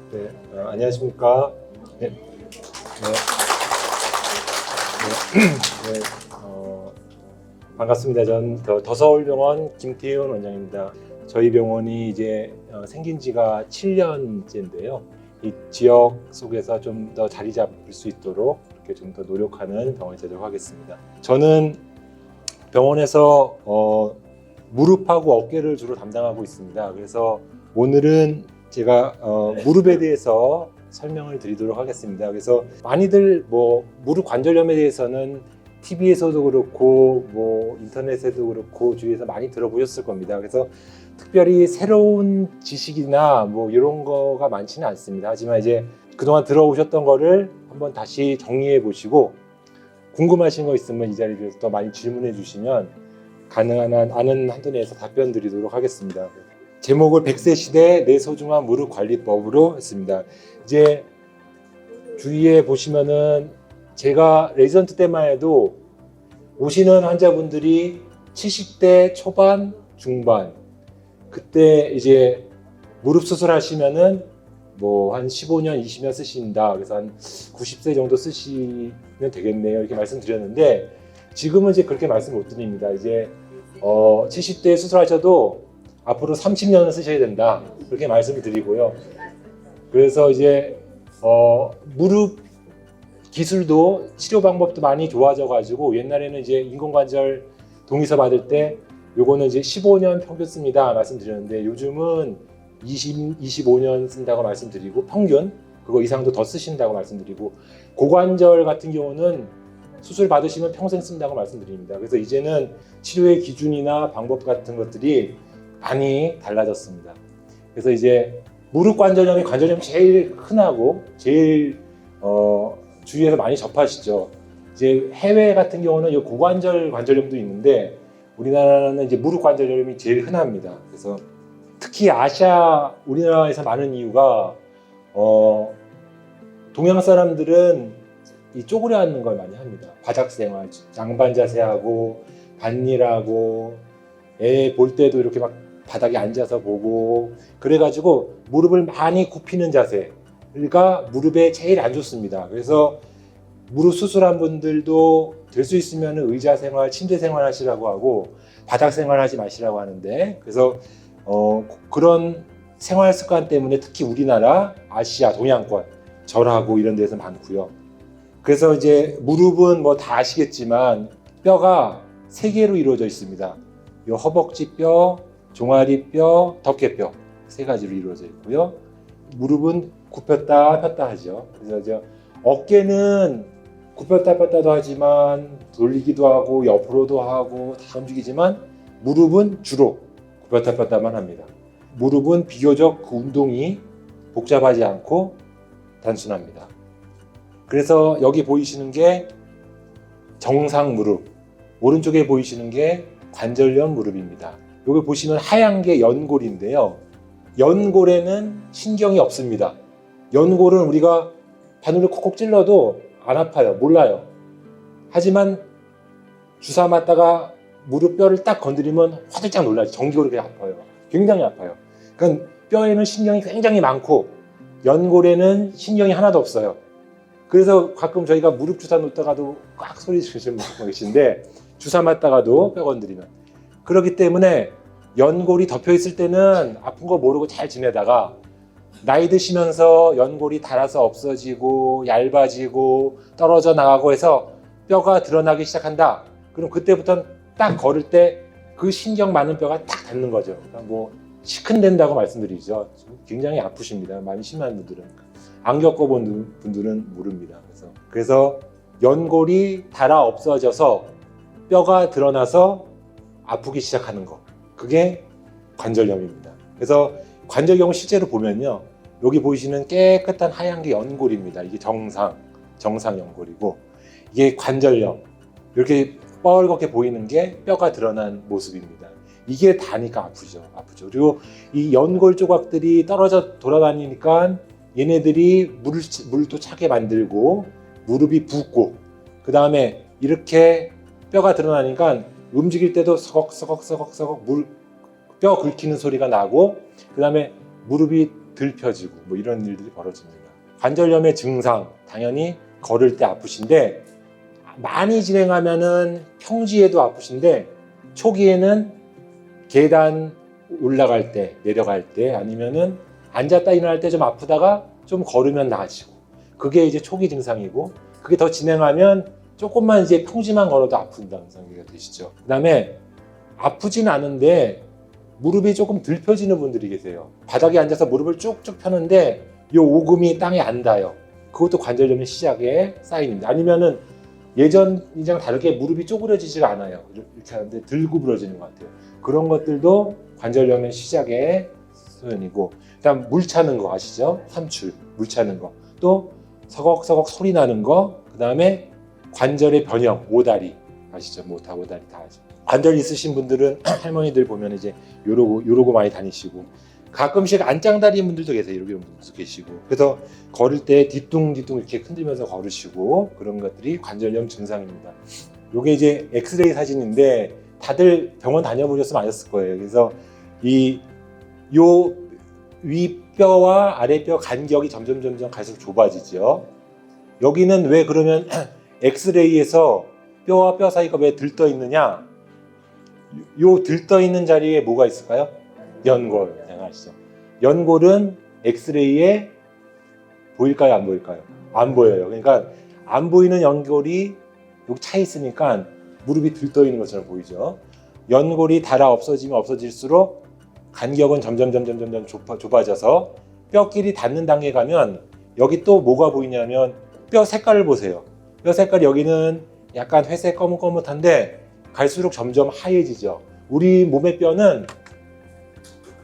네, 안녕하십니까. 네, 네, 네, 반갑습니다. 전 더서울병원 김태훈 원장입니다. 저희 병원이 이제 생긴 지가 7년째인데요. 이 지역 속에서 좀 더 자리 잡을 수 있도록 이렇게 좀 더 노력하는 병원이 되도록 하겠습니다. 저는 병원에서 무릎하고 어깨를 주로 담당하고 있습니다. 그래서 오늘은 제가 무릎에 대해서 설명을 드리도록 하겠습니다. 그래서 많이들 무릎 관절염에 대해서는 TV에서도 그렇고 인터넷에도 그렇고 주위에서 많이 들어보셨을 겁니다. 그래서 특별히 새로운 지식이나 이런 거가 많지는 않습니다. 하지만 이제 그동안 들어오셨던 거를 한번 다시 정리해 보시고 궁금하신 거 있으면 이 자리에서 더 많이 질문해 주시면 가능한 한 아는 한도 내에서 답변 드리도록 하겠습니다. 제목을 100세 시대 내 소중한 무릎 관리법으로 했습니다. 이제 주위에 보시면은 제가 레지던트 때만 해도 오시는 환자분들이 70대 초반, 중반 그때 이제 무릎 수술하시면은 한 15년, 20년 쓰신다. 그래서 한 90세 정도 쓰시면 되겠네요. 이렇게 말씀드렸는데 지금은 이제 그렇게 말씀 못 드립니다. 이제 70대 수술하셔도 앞으로 30년은 쓰셔야 된다. 그렇게 말씀을 드리고요. 그래서 이제 무릎 기술도 치료 방법도 많이 좋아져 가지고 옛날에는 이제 인공관절 동의서 받을 때 요거는 이제 15년 평균 씁니다 말씀드렸는데 요즘은 25년 쓴다고 말씀드리고 평균 그거 이상도 더 쓰신다고 말씀드리고 고관절 같은 경우는 수술 받으시면 평생 쓴다고 말씀드립니다. 그래서 이제는 치료의 기준이나 방법 같은 것들이 많이 달라졌습니다. 그래서 이제 무릎 관절염이 관절염이 제일 흔하고 제일 주위에서 많이 접하시죠. 이제 해외 같은 경우는 이 고관절 관절염도 있는데 우리나라는 이제 무릎 관절염이 제일 흔합니다. 그래서 특히 아시아 우리나라에서 많은 이유가 동양 사람들은 이 쪼그려 앉는 걸 많이 합니다. 바닥 생활, 양반 자세하고 반일하고 애 볼 때도 이렇게 막 바닥에 앉아서 보고 그래가지고 무릎을 많이 굽히는 자세가 무릎에 제일 안 좋습니다. 그래서 무릎 수술한 분들도 될 수 있으면 의자 생활, 침대 생활 하시라고 하고 바닥 생활 하지 마시라고 하는데 그래서 그런 생활 습관 때문에 특히 우리나라, 아시아, 동양권 절하고 이런 데서 많고요. 그래서 이제 무릎은 다 아시겠지만 뼈가 세 개로 이루어져 있습니다. 이 허벅지뼈, 종아리뼈, 덮개뼈 세 가지로 이루어져 있고요. 무릎은 굽혔다 폈다 하죠. 그래서 이제 어깨는 굽혔다 폈다도 하지만 돌리기도 하고 옆으로도 하고 다 움직이지만 무릎은 주로 굽혔다 폈다만 합니다. 무릎은 비교적 그 운동이 복잡하지 않고 단순합니다. 그래서 여기 보이시는 게 정상 무릎, 오른쪽에 보이시는 게 관절염 무릎입니다. 여기 보시면 하얀 게 연골인데요. 연골에는 신경이 없습니다. 연골은 우리가 바늘을 콕콕 찔러도 안 아파요. 몰라요. 하지만 주사 맞다가 무릎 뼈를 딱 건드리면 화들짝 놀라죠. 전기골이 그냥 아파요. 굉장히 아파요. 그러니까 뼈에는 신경이 굉장히 많고 연골에는 신경이 하나도 없어요. 그래서 가끔 저희가 무릎 주사 놓다가도 꽉 소리 지르시는 분 계신데 주사 맞다가도 뼈 건드리면 그렇기 때문에 연골이 덮여 있을 때는 아픈 거 모르고 잘 지내다가 나이 드시면서 연골이 닳아서 없어지고 얇아지고 떨어져 나가고 해서 뼈가 드러나기 시작한다. 그럼 그때부터는 딱 걸을 때 그 신경 많은 뼈가 딱 닿는 거죠. 그러니까 시큰댄다고 말씀드리죠. 굉장히 아프십니다. 많이 심한 분들은. 안 겪어본 분들은 모릅니다. 그래서 연골이 닳아 없어져서 뼈가 드러나서 아프기 시작하는 거. 그게 관절염입니다. 그래서 관절염을 실제로 보면요. 여기 보이시는 깨끗한 하얀 게 연골입니다. 이게 정상 연골이고 이게 관절염. 이렇게 뻘겋게 보이는 게 뼈가 드러난 모습입니다. 이게 다니까 아프죠. 그리고 이 연골 조각들이 떨어져 돌아다니니까 얘네들이 물도 차게 만들고 무릎이 붓고 그 다음에 이렇게 뼈가 드러나니까 움직일 때도 서걱서걱 뼈 긁히는 소리가 나고 그 다음에 무릎이 덜 펴지고 뭐 이런 일들이 벌어집니다. 관절염의 증상 당연히 걸을 때 아프신데 많이 진행하면은 평지에도 아프신데 초기에는 계단 올라갈 때 내려갈 때 아니면은 앉았다 일어날 때 좀 아프다가 좀 걸으면 나아지고 그게 이제 초기 증상이고 그게 더 진행하면 조금만 이제 평지만 걸어도 아픈다는 상태가 되시죠. 그 다음에 아프진 않은데 무릎이 조금 덜 펴지는 분들이 계세요. 바닥에 앉아서 무릎을 쭉쭉 펴는데 이 오금이 땅에 안 닿아요. 그것도 관절염의 시작의 사인입니다. 아니면은 예전이랑 다르게 무릎이 쪼그려지지가 않아요. 이렇게 하는데 덜 구부러지는 것 같아요. 그런 것들도 관절염의 시작의 소견이고, 그다음 물 차는 거 아시죠? 삼출, 물 차는 거. 또 서걱서걱 소리 나는 거. 그다음에 관절의 변형, 오다리 아시죠? 뭐 다 오다리 다 아시죠? 관절 있으신 분들은 할머니들 보면 이제 요러고 많이 다니시고, 가끔씩 안짱다리인 분들도 계세요. 이런 분들도 계시고. 그래서 걸을 때 뒤뚱뒤뚱 이렇게 흔들면서 걸으시고, 그런 것들이 관절염 증상입니다. 요게 이제 엑스레이 사진인데 다들 병원 다녀보셨으면 아셨을 거예요. 그래서 요 윗뼈와 아랫뼈 간격이 점점 갈수록 좁아지죠. 여기는 왜 그러면 엑스레이에서 뼈와 뼈 사이가 왜 들떠 있느냐? 요 들떠 있는 자리에 뭐가 있을까요? 연골. 아시죠? 연골은 엑스레이에 보일까요? 안 보일까요? 안 보여요. 그러니까 안 보이는 연골이 여기 차 있으니까 무릎이 들떠 있는 것처럼 보이죠. 연골이 닳아 없어지면 없어질수록 간격은 점점 좁아져서 뼈끼리 닿는 단계에 가면 여기 또 뭐가 보이냐면 뼈 색깔을 보세요. 뼈 색깔이 여기는 약간 회색 거뭇거뭇한데 갈수록 점점 하얘지죠. 우리 몸의 뼈는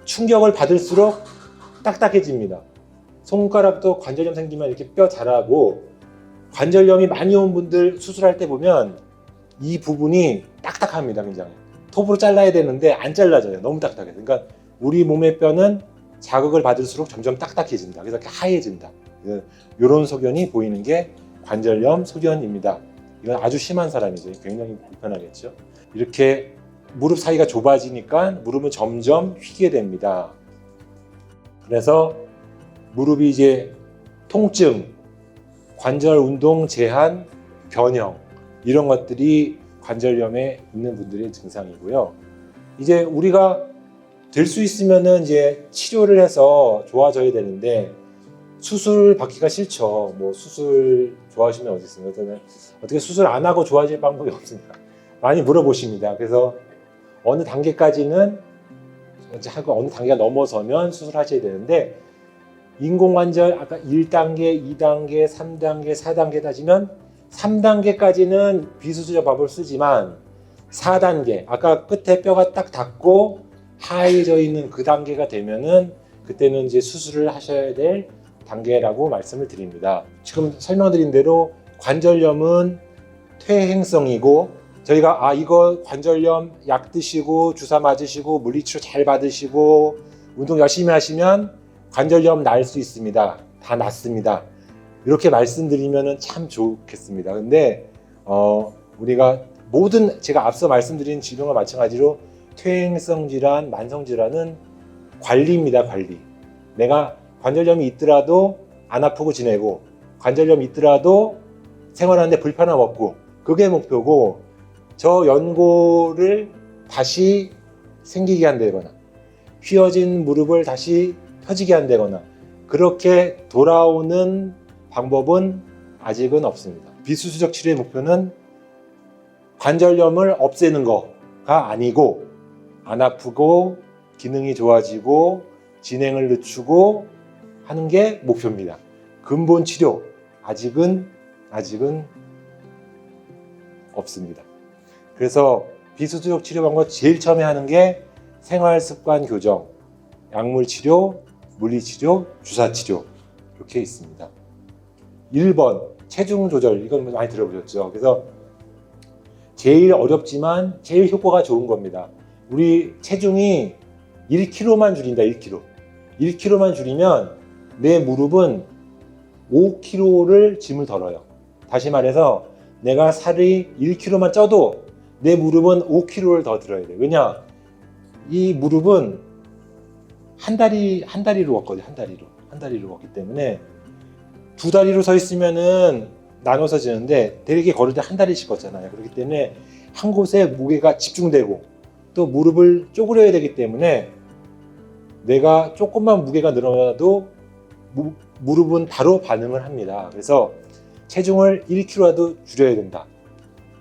충격을 받을수록 딱딱해집니다. 손가락도 관절염 생기면 이렇게 뼈 자라고, 관절염이 많이 온 분들 수술할 때 보면 이 부분이 딱딱합니다. 굉장히 톱으로 잘라야 되는데 안 잘라져요. 너무 딱딱해요. 그러니까 우리 몸의 뼈는 자극을 받을수록 점점 딱딱해진다. 그래서 이렇게 하얘진다. 이런 소견이 보이는 게 관절염 소견입니다. 이건 아주 심한 사람이죠. 굉장히 불편하겠죠. 이렇게 무릎 사이가 좁아지니까 무릎은 점점 휘게 됩니다. 그래서 무릎이 이제 통증, 관절 운동 제한, 변형 이런 것들이 관절염에 있는 분들의 증상이고요. 이제 우리가 될 수 있으면은 이제 치료를 해서 좋아져야 되는데 수술 받기가 싫죠. 뭐 수술 좋아하시면 어디 있습니까? 저는 어떻게 수술 안 하고 좋아질 방법이 없습니다. 많이 물어보십니다. 그래서 어느 단계까지는 하고 어느 단계가 넘어서면 수술하셔야 되는데, 인공관절 아까 1단계, 2단계, 3단계, 4단계 따지면 3단계까지는 비수술적 방법을 쓰지만 4단계, 아까 끝에 뼈가 딱 닿고 하얘져 있는 그 단계가 되면은 그때는 이제 수술을 하셔야 될 단계라고 말씀을 드립니다. 지금 설명드린 대로 관절염은 퇴행성이고, 저희가 이거 관절염 약 드시고 주사 맞으시고 물리치료 잘 받으시고 운동 열심히 하시면 관절염 날 수 있습니다. 다 낫습니다. 이렇게 말씀드리면 참 좋겠습니다. 근데 우리가 모든 제가 앞서 말씀드린 질병과 마찬가지로 퇴행성 질환, 만성 질환은 관리입니다. 관리. 내가 관절염이 있더라도 안 아프고 지내고, 관절염이 있더라도 생활하는데 불편함 없고, 그게 목표고, 저 연골을 다시 생기게 한다거나 휘어진 무릎을 다시 펴지게 한다거나 그렇게 돌아오는 방법은 아직은 없습니다. 비수술적 치료의 목표는 관절염을 없애는 거가 아니고, 안 아프고 기능이 좋아지고 진행을 늦추고 하는 게 목표입니다. 근본 치료 아직은 없습니다. 그래서 비수술적 치료 방법 제일 처음에 하는 게 생활습관 교정, 약물 치료, 물리 치료, 주사 치료 이렇게 있습니다. 1번 체중 조절, 이건 많이 들어보셨죠. 그래서 제일 어렵지만 제일 효과가 좋은 겁니다. 우리 체중이 1kg만 줄인다. 1kg만 줄이면 내 무릎은 5kg를 짐을 덜어요. 다시 말해서 내가 살이 1kg만 쪄도 내 무릎은 5kg를 더 들어야 돼요. 왜냐? 이 무릎은 한 다리로 걷거든요. 한 다리로 걷기 때문에 두 다리로 서 있으면은 나눠서 지는데 되게 걸을 때 한 다리씩 걷잖아요. 그렇기 때문에 한 곳에 무게가 집중되고 또 무릎을 쪼그려야 되기 때문에 내가 조금만 무게가 늘어나도 무릎은 바로 반응을 합니다. 그래서 체중을 1kg라도 줄여야 된다.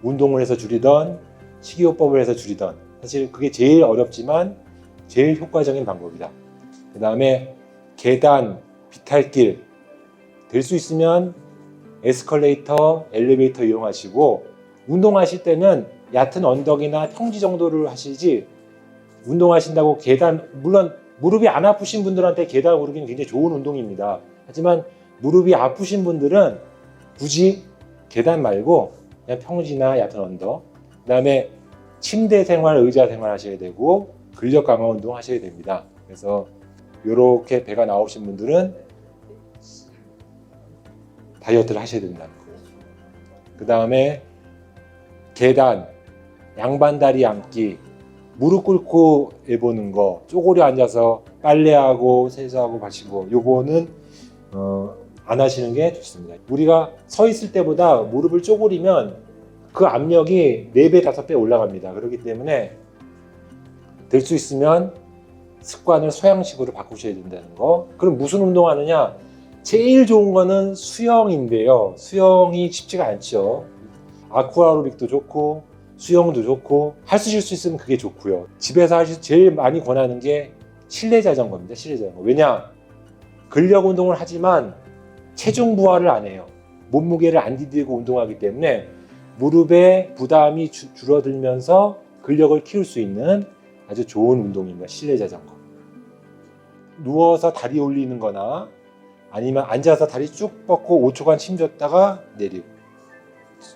운동을 해서 줄이던 식이요법을 해서 줄이던 사실 그게 제일 어렵지만 제일 효과적인 방법이다. 그 다음에 계단, 비탈길 될 수 있으면 에스컬레이터, 엘리베이터 이용하시고 운동하실 때는 얕은 언덕이나 평지 정도를 하시지 운동하신다고 계단 물론 무릎이 안 아프신 분들한테 계단 오르기는 굉장히 좋은 운동입니다. 하지만 무릎이 아프신 분들은 굳이 계단 말고 그냥 평지나 얕은 언덕 그 다음에 침대 생활, 의자 생활 하셔야 되고 근력 강화 운동 하셔야 됩니다. 그래서 이렇게 배가 나오신 분들은 다이어트를 하셔야 된다는 거예요. 그 다음에 계단, 양반다리 앉기, 무릎 꿇고 해보는 거, 쪼그려 앉아서 빨래하고 세수하고 마시고 요거는 안 하시는 게 좋습니다. 우리가 서 있을 때보다 무릎을 쪼그리면 그 압력이 4배, 5배 올라갑니다. 그렇기 때문에 될 수 있으면 습관을 소양식으로 바꾸셔야 된다는 거. 그럼 무슨 운동 하느냐? 제일 좋은 거는 수영인데요. 수영이 쉽지가 않죠. 아쿠아로빅도 좋고 수영도 좋고 하실 수 있으면 그게 좋고요. 집에서 하실 제일 많이 권하는 게 실내 자전거입니다. 실내 자전거. 왜냐? 근력 운동을 하지만 체중 부하를 안 해요. 몸무게를 안 디디고 운동하기 때문에 무릎에 부담이 줄어들면서 근력을 키울 수 있는 아주 좋은 운동입니다. 실내 자전거. 누워서 다리 올리는 거나 아니면 앉아서 다리 쭉 뻗고 5초간 힘줬다가 내리고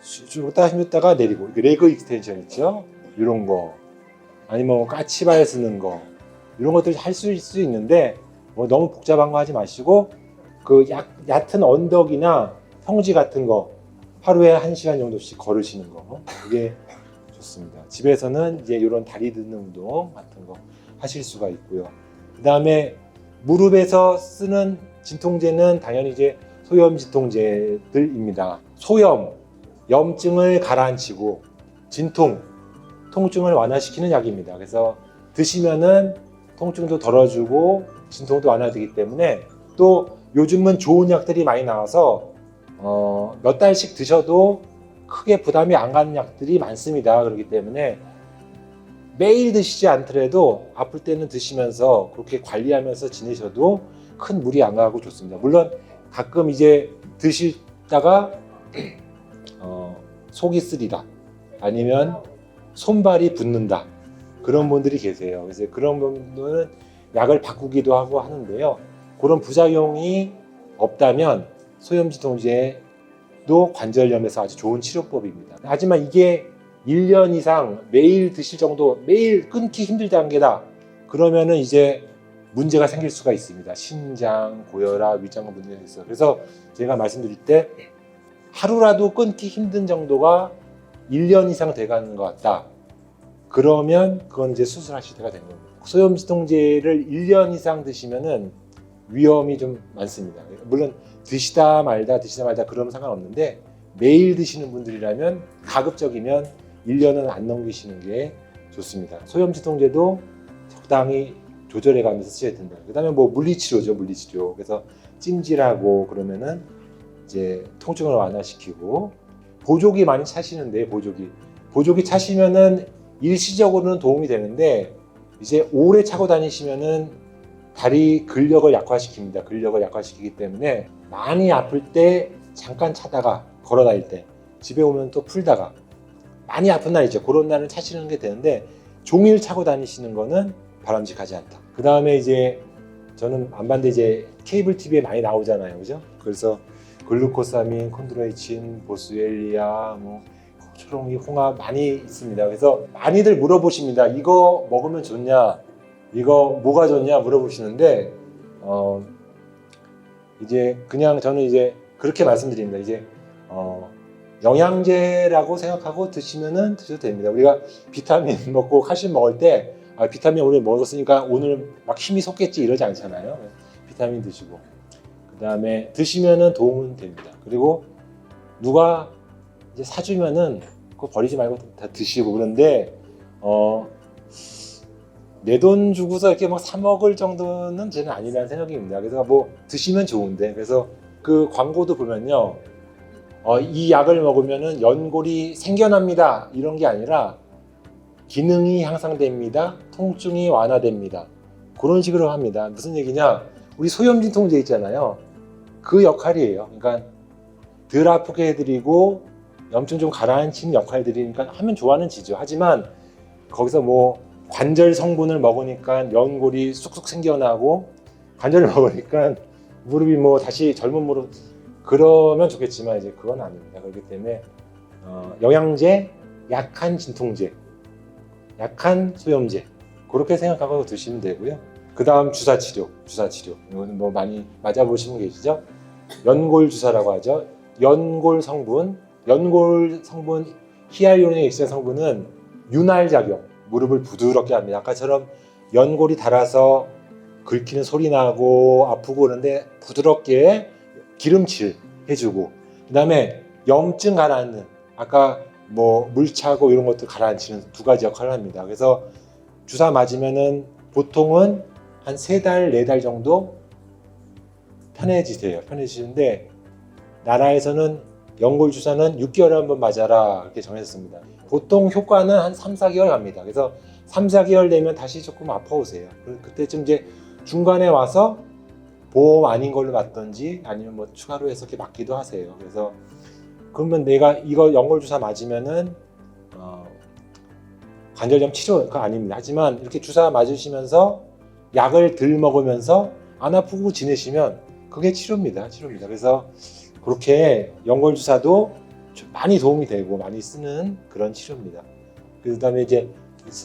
쭉 힘줬다가 내리고 레그 익스텐션 있죠? 이런 거 아니면 까치발 쓰는 거 이런 것들 할 수 있는데 너무 복잡한 거 하지 마시고 그 얕은 언덕이나 평지 같은 거 하루에 1시간 정도씩 걸으시는 거 그게 좋습니다. 집에서는 이제 이런 다리 드는 운동 같은 거 하실 수가 있고요. 그 다음에 무릎에서 쓰는 진통제는 당연히 이제 소염 진통제들입니다. 소염, 염증을 가라앉히고 진통, 통증을 완화시키는 약입니다. 그래서 드시면은 통증도 덜어주고 진통도 완화되기 때문에 또 요즘은 좋은 약들이 많이 나와서 몇 달씩 드셔도 크게 부담이 안 가는 약들이 많습니다. 그렇기 때문에 매일 드시지 않더라도 아플 때는 드시면서 그렇게 관리하면서 지내셔도 큰 무리 안 가고 좋습니다. 물론 가끔 이제 드시다가 속이 쓰리다 아니면 손발이 붓는다 그런 분들이 계세요. 그래서 그런 분들은 약을 바꾸기도 하고 하는데요. 그런 부작용이 없다면 소염진통제도 관절염에서 아주 좋은 치료법입니다. 하지만 이게 1년 이상 매일 드실 정도 매일 끊기 힘들 단계다 그러면은 이제 문제가 생길 수가 있습니다. 신장, 고혈압, 위장관 문제가 있어요. 그래서 제가 말씀드릴 때 하루라도 끊기 힘든 정도가 1년 이상 돼가는 것 같다. 그러면 그건 이제 수술하실 때가 되는 겁니다. 소염진통제를 1년 이상 드시면은 위험이 좀 많습니다. 물론 드시다 말다 그러면 상관없는데 매일 드시는 분들이라면 가급적이면 1년은 안 넘기시는 게 좋습니다. 소염진통제도 적당히 조절해 가면서 쓰셔야 된다. 그 다음에 뭐 물리치료죠, 물리치료. 그래서 찜질하고 그러면은 이제 통증을 완화시키고 보조기 많이 차시는데 보조기 차시면은 일시적으로는 도움이 되는데 이제 오래 차고 다니시면은 다리 근력을 약화시킵니다. 근력을 약화시키기 때문에 많이 아플 때 잠깐 차다가 걸어 다닐 때 집에 오면 또 풀다가 많이 아픈 날 있죠. 그런 날은 차시는 게 되는데 종일 차고 다니시는 거는 바람직하지 않다. 그 다음에 이제 저는 안 봤는데 이제 케이블 TV에 많이 나오잖아요. 그죠? 그래서 글루코사민, 콘드로이친, 보스웰리아, 뭐 초롱이, 홍합 많이 있습니다. 그래서 많이들 물어보십니다. 이거 먹으면 좋냐? 이거 뭐가 좋냐? 물어보시는데 이제 그냥 저는 이제 그렇게 말씀드립니다. 이제 영양제라고 생각하고 드시면은 드셔도 됩니다. 우리가 비타민 먹고 칼슘 먹을 때 아, 비타민 오늘 먹었으니까 오늘 막 힘이 솟겠지 이러지 않잖아요. 비타민 드시고 그 다음에 드시면은 도움은 됩니다. 그리고 누가 이제 사주면은 그거 버리지 말고 다 드시고. 그런데 내 돈 주고서 이렇게 막 사 먹을 정도는 저는 아니라는 생각입니다. 그래서 뭐 드시면 좋은데, 그래서 그 광고도 보면요, 이 약을 먹으면은 연골이 생겨납니다 이런 게 아니라 기능이 향상됩니다, 통증이 완화됩니다, 그런 식으로 합니다. 무슨 얘기냐, 우리 소염진 통제 있잖아요, 그 역할이에요. 그러니까 덜 아프게 해드리고 염증 좀 가라앉히는 역할들이니까 하면 좋아는 지죠. 하지만 거기서 뭐 관절 성분을 먹으니까 연골이 쑥쑥 생겨나고 관절을 먹으니까 무릎이 뭐 다시 젊은 무릎, 그러면 좋겠지만 이제 그건 아닙니다. 그렇기 때문에 영양제, 약한 진통제, 약한 소염제, 그렇게 생각하고 드시면 되고요. 그 다음 주사치료. 이거는 뭐 많이 맞아보신 분 계시죠? 연골 주사라고 하죠. 연골 성분 히알루론의 액체 성분은 윤활 작용, 무릎을 부드럽게 합니다. 아까처럼 연골이 닳아서 긁히는 소리 나고 아프고 그런데 부드럽게 기름칠 해주고, 그 다음에 염증 가라앉는, 아까 뭐 물 차고 이런 것도 가라앉히는 두 가지 역할을 합니다. 그래서 주사 맞으면은 보통은 한 3달, 4달 정도 편해지시는데, 나라에서는 연골 주사는 6개월에 한 번 맞아라 이렇게 정했습니다. 보통 효과는 한 3, 4개월 갑니다. 그래서 3, 4개월 되면 다시 조금 아파오세요. 그때쯤 이제 중간에 와서 보험 아닌 걸로 맞든지 아니면 뭐 추가로 해서 이렇게 맞기도 하세요. 그래서 그러면 내가 이거 연골 주사 맞으면은 관절염 치료가 아닙니다. 하지만 이렇게 주사 맞으시면서 약을 덜 먹으면서 안 아프고 지내시면 그게 치료입니다. 그래서 그렇게 연골 주사도 많이 도움이 되고 많이 쓰는 그런 치료입니다. 그 다음에 이제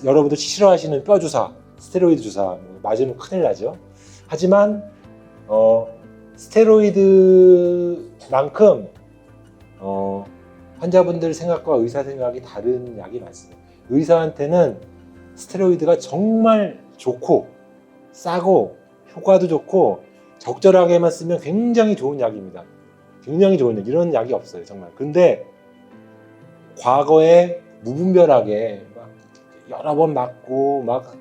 여러분들 싫어하시는 뼈 주사, 스테로이드 주사 맞으면 큰일 나죠. 하지만 스테로이드만큼 환자분들 생각과 의사 생각이 다른 약이 많습니다. 의사한테는 스테로이드가 정말 좋고 싸고 효과도 좋고 적절하게만 쓰면 굉장히 좋은 약입니다. 굉장히 좋은 약, 이런 약이 없어요 정말. 근데 과거에 무분별하게 막 여러 번 맞고 막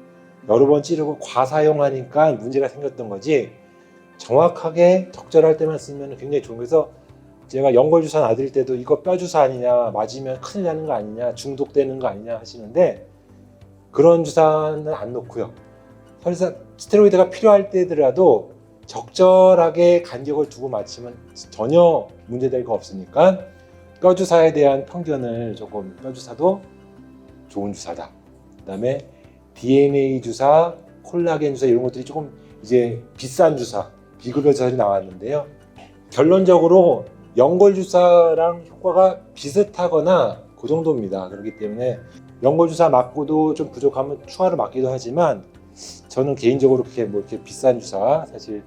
여러 번 찌르고 과사용하니까 문제가 생겼던 거지, 정확하게 적절할 때만 쓰면 굉장히 좋은. 그래서 제가 연골 주사 놔드릴 때도 이거 뼈 주사 아니냐, 맞으면 큰일 나는 거 아니냐, 중독되는 거 아니냐 하시는데 그런 주사는 안 놓고요. 설사 스테로이드가 필요할 때더라도 적절하게 간격을 두고 맞추면 전혀 문제될 거 없으니까 뼈 주사에 대한 편견을 조금, 뼈 주사도 좋은 주사다. 그 다음에 DNA 주사, 콜라겐 주사 이런 것들이 조금 이제 비싼 주사, 비급여 주사들이 나왔는데요. 결론적으로 연골 주사랑 효과가 비슷하거나 그 정도입니다. 그렇기 때문에 연골 주사 맞고도 좀 부족하면 추가로 맞기도 하지만 저는 개인적으로 그렇게 뭐 이렇게 비싼 주사 사실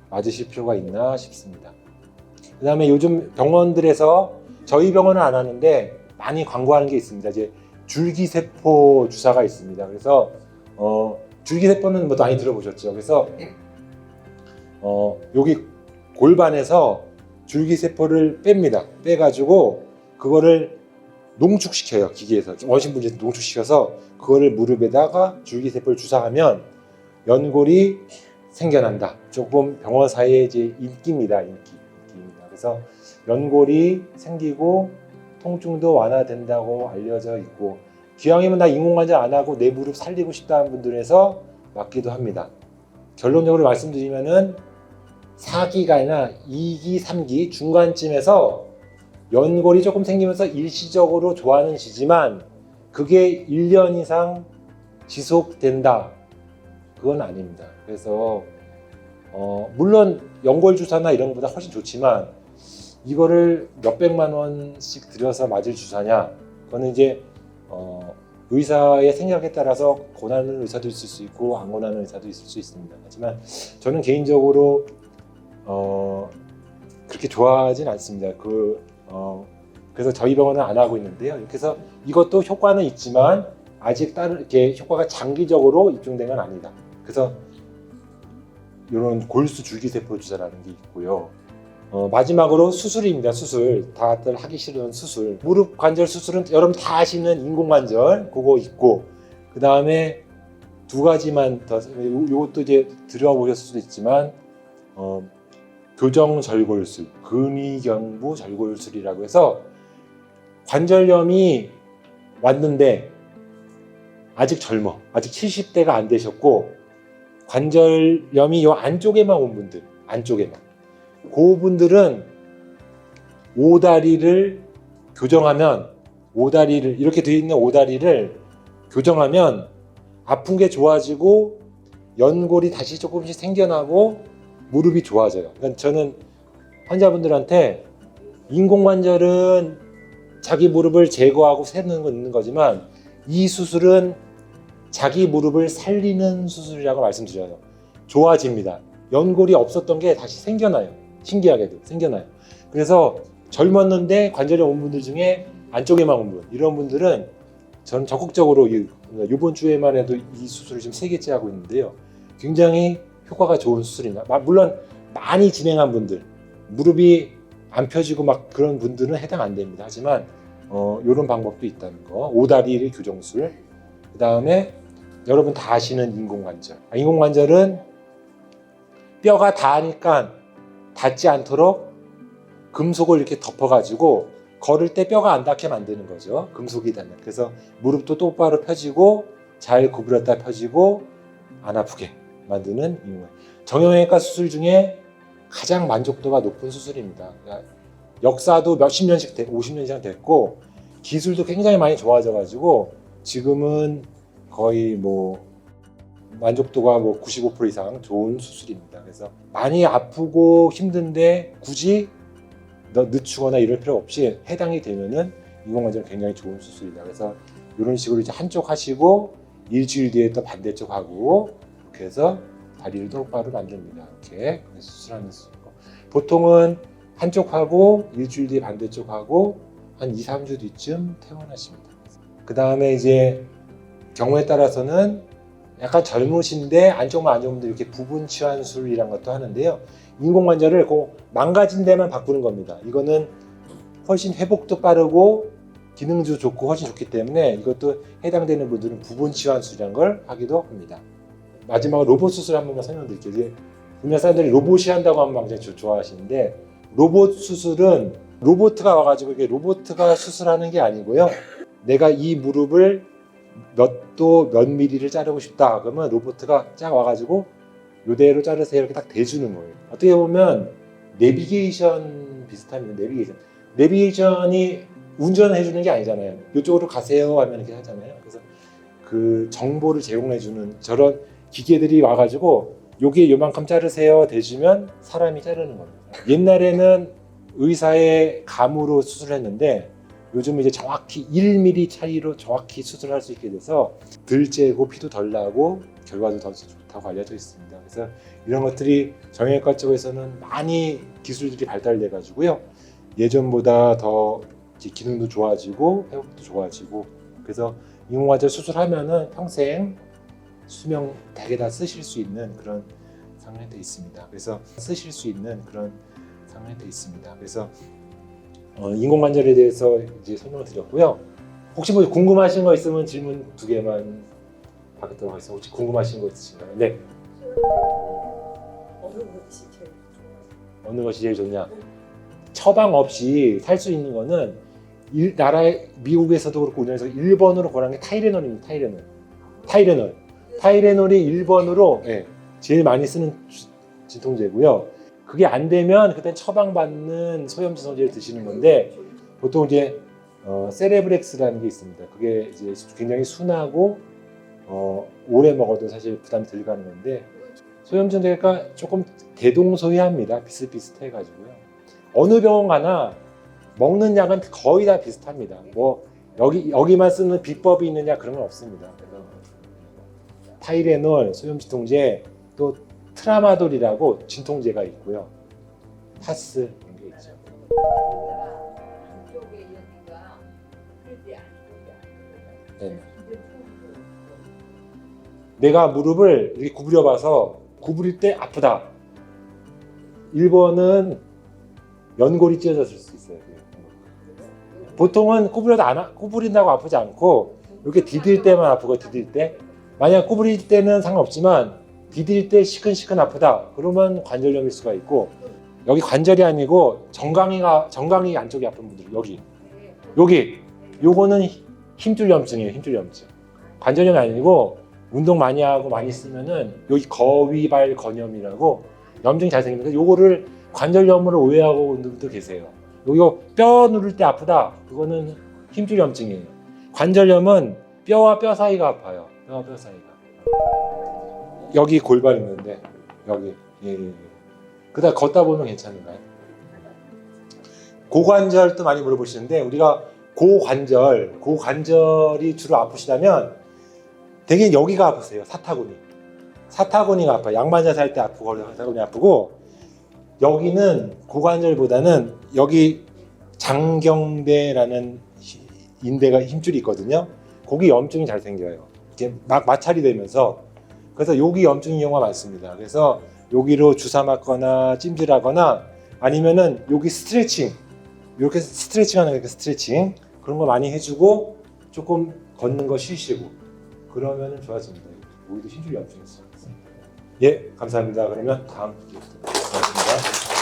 맞으실 필요가 있나 싶습니다. 그 다음에 요즘 병원들에서, 저희 병원은 안 하는데 많이 광고하는 게 있습니다. 이제 줄기세포 주사가 있습니다. 그래서 줄기세포는 뭐 많이 들어보셨죠. 그래서 여기 골반에서 줄기세포를 뺍니다. 빼가지고 그거를 농축시켜요. 기계에서 원심분解농축시켜서 그거를 무릎에다가 줄기세포를 주사하면 연골이 생겨난다. 조금 병원사의 이제 인기입니다. 인기입니다. 그래서 연골이 생기고 통증도 완화된다고 알려져 있고, 기왕이면 나 인공관절 안 하고 내 무릎 살리고 싶다는 분들에서 맞기도 합니다. 결론적으로 말씀드리면은 4기가 아니라 2기, 3기 중간쯤에서 연골이 조금 생기면서 일시적으로 좋아지지만 그게 1년 이상 지속된다. 그건 아닙니다. 그래서 물론 연골 주사나 이런 것보다 훨씬 좋지만 이거를 몇백만 원씩 들여서 맞을 주사냐, 그거는 이제 의사의 생각에 따라서 권하는 의사도 있을 수 있고 안 권하는 의사도 있을 수 있습니다. 하지만 저는 개인적으로 그렇게 좋아하진 않습니다. 그래서 저희 병원은 안 하고 있는데요. 이렇게 해서 이것도 효과는 있지만 아직 다른 이렇게 효과가 장기적으로 입증된 건 아니다. 그래서 이런 골수 줄기세포 주사라는 게 있고요. 마지막으로 수술입니다. 수술. 다들 하기 싫은 수술. 무릎 관절 수술은 여러분 다 아시는 인공관절 그거 있고, 그 다음에 두 가지만 더, 요것도 이제 들어보셨을 수도 있지만 교정절골술, 근위경부 절골술이라고 해서 관절염이 왔는데 아직 젊어, 아직 70대가 안 되셨고 관절염이 요 안쪽에만 온 분들, 안쪽에만, 그 분들은 오다리를 교정하면, 오다리를 이렇게 되어 있는 오다리를 교정하면 아픈 게 좋아지고 연골이 다시 조금씩 생겨나고 무릎이 좋아져요. 그러니까 저는 환자분들한테 인공관절은 자기 무릎을 제거하고 세는 건 있는 거지만 이 수술은 자기 무릎을 살리는 수술이라고 말씀드려요. 좋아집니다. 연골이 없었던 게 다시 생겨나요. 신기하게도 생겨나요. 그래서 젊었는데 관절염 온 분들 중에 안쪽에만 온 분, 이런 분들은 저는 적극적으로 이번 주에만 해도 이 수술을 지금 3개째 하고 있는데요. 굉장히 효과가 좋은 수술입니다. 물론 많이 진행한 분들, 무릎이 안 펴지고 막 그런 분들은 해당 안 됩니다. 하지만 이런 방법도 있다는 거. 오다리 교정술. 그 다음에 여러분 다 아시는 인공관절. 인공관절은 뼈가 닿으니까 닿지 않도록 금속을 이렇게 덮어가지고 걸을 때 뼈가 안 닿게 만드는 거죠. 금속이 닿는. 그래서 무릎도 똑바로 펴지고 잘 구부렸다 펴지고 안 아프게 만드는 인공관절. 정형외과 수술 중에 가장 만족도가 높은 수술입니다. 그러니까 역사도 몇십 년씩, 50년 이상 됐고 기술도 굉장히 많이 좋아져가지고 지금은 거의 뭐 만족도가 뭐 95% 이상 좋은 수술입니다. 그래서 많이 아프고 힘든데 굳이 늦추거나 이럴 필요 없이 해당이 되면은 인공관절은 굉장히 좋은 수술이다. 그래서 이런 식으로 이제 한쪽 하시고 일주일 뒤에 또 반대쪽 하고 이렇게 해서 다리를 똑바로 만듭니다. 이렇게 수술하는 수술이고, 보통은 한쪽 하고 일주일 뒤에 반대쪽 하고 한 2, 3주 뒤쯤 퇴원하십니다. 그 다음에 이제 경우에 따라서는 약간 젊으신데 안쪽만 안 좋은 분들 이렇게 부분 치환술이란 것도 하는데요. 인공관절을 그 망가진 데만 바꾸는 겁니다. 이거는 훨씬 회복도 빠르고 기능도 좋고 훨씬 좋기 때문에 이것도 해당되는 분들은 부분 치환술이라는 걸 하기도 합니다. 마지막으로 로봇 수술 한 번만 설명드릴게요. 우리나라 사람들이 로봇이 한다고 하면 굉장히 좋아하시는데, 로봇 수술은 로봇가 와가지고 이게 로봇가 수술하는 게 아니고요. 내가 이 무릎을 몇 도 몇 미리를 자르고 싶다 그러면 로봇가 쫙 와가지고 요대로 자르세요 이렇게 딱 대주는 거예요. 어떻게 보면 내비게이션 비슷합니다. 내비게이션이 운전해 주는 게 아니잖아요. 이쪽으로 가세요 하면 이렇게 하잖아요. 그래서 그 정보를 제공해 주는 저런 기계들이 와가지고 여기 요만큼 자르세요 대주면 사람이 자르는 겁니다. 옛날에는 의사의 감으로 수술했는데 요즘 이제 정확히 1mm 차이로 정확히 수술할 수 있게 돼서 덜 째고 피도 덜 나고 결과도 더 좋다고 알려져 있습니다. 그래서 이런 것들이 정형외과 쪽에서는 많이 기술들이 발달돼 가지고요. 예전보다 더 기능도 좋아지고 회복도 좋아지고, 그래서 인공관절 수술하면은 평생 수명 대개 다 쓰실 수 있는 그런 상황이 돼 있습니다. 그래서 쓰실 수 있는 그런 상황이 돼 있습니다. 그래서 인공관절에 대해서 이제 설명을 드렸고요. 혹시 뭐 궁금하신 거 있으면 질문 2개만 받도록 하겠습니다. 혹시 궁금하신 거 있으신가요? 네. 어느 것이 제일 좋냐? 처방 없이 살 수 있는 거는 미국에서도 그렇고 우리나라에서 1번으로 고른 게 타이레놀입니다. 타이레놀이 1번으로 제일 많이 쓰는 진통제고요. 그게 안 되면 그때 처방받는 소염진통제를 드시는 건데, 보통 이제 세레브렉스라는 게 있습니다. 그게 이제 굉장히 순하고 오래 먹어도 사실 부담이 덜 가는 건데, 소염진통제가 조금 대동소이합니다. 비슷비슷해가지고요. 어느 병원 가나 먹는 약은 거의 다 비슷합니다. 뭐 여기만 쓰는 비법이 있느냐 그런 건 없습니다. 그래서 타이레놀, 소염진통제, 또 트라마돌이라고 진통제가 있고요. 파스 이런 게 있죠. 네. 내가 무릎을 이렇게 구부려 봐서 구부릴 때 아프다. 1번은 연골이 찢어졌을 수 있어요. 보통은 구부린다고 아프지 않고 이렇게 디딜 때만 아프고 디딜 때. 만약 구부릴 때는 상관없지만 디딜 때 시큰시큰 아프다. 그러면 관절염일 수가 있고 여기 관절이 아니고 정강이 안쪽이 아픈 분들 여기 요거는 힘줄염증이에요. 힘줄염증. 관절염이 아니고 운동 많이 하고 많이 쓰면은 여기 거위발건염이라고 염증이 잘 생기는데 요거를 관절염으로 오해하고 있는 분들도 계세요. 요거 뼈 누를 때 아프다. 그거는 힘줄염증이에요. 관절염은 뼈와 뼈 사이가 아파요. 뼈와 뼈 사이가. 여기 골반 있는데 여기 그다음 걷다 보면 괜찮은가요? 고관절도 많이 물어보시는데 우리가 고관절이 주로 아프시다면 되게 여기가 아프세요. 사타구니가 아파요. 양반자세 할 때 아프고 사타구니 아프고 여기는 고관절보다는 여기 장경대라는 인대가 힘줄이 있거든요. 거기 염증이 잘 생겨요. 이렇게 막 마찰이 되면서 그래서 여기 염증인 경우가 많습니다. 그래서 여기로 주사 맞거나 찜질하거나 아니면은 여기 스트레칭 이렇게 스트레칭하는 거 스트레칭 그런 거 많이 해주고 조금 걷는 거 쉬시고 그러면은 좋아집니다. 여기도 힘줄이 염증이 있어요. 예, 감사합니다. 그러면 다음 기회부터 고맙습니다.